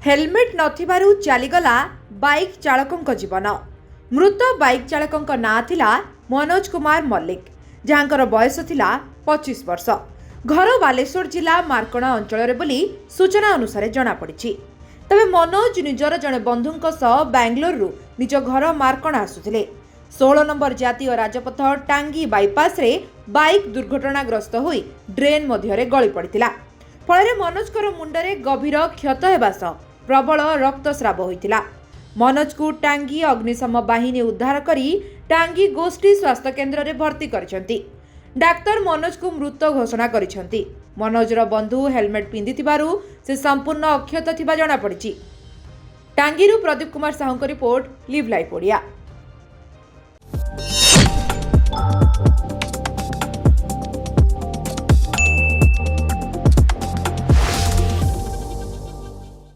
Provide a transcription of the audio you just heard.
Helmet नथिबारु चलीगला bike चालक जीवन। मृत बाइक चालक ना थिला मनोज कुमार मल्लिक, जहाँकर बयस थिला 25 वर्ष। घर बालेश्वर जिला मार्कणा अंचल बोली सूचना अनुसार जनापड़ी। तबे मनोज निजर जड़े बंधुों सह बेंगलोर निज घर मार्कणा आसुथिले। 16 नंबर जातीय राजपथ टांगी बाईपास रे बाइक दुर्घटनाग्रस्त होई ड्रेन मध्य गली पड़ता। फल मनोजकर मुंडरे गभीर क्षत हेबा सह प्रबल रक्तस्राव होइतिला। मनोज को टांगी अग्निशम बाहिनी उद्धार करी टांगी गोष्ठी स्वास्थ्य केन्द्र रे भर्ती करिसेंती। डाक्तर मनोज को मृत घोषणा करिसेंती। मनोजर बंधु हेलमेट पिंधिथिबारु से संपूर्ण अक्षत थिबा जणा पड़िछि। टांगीरु Pradeep Kumar Sahu report, live live Odia.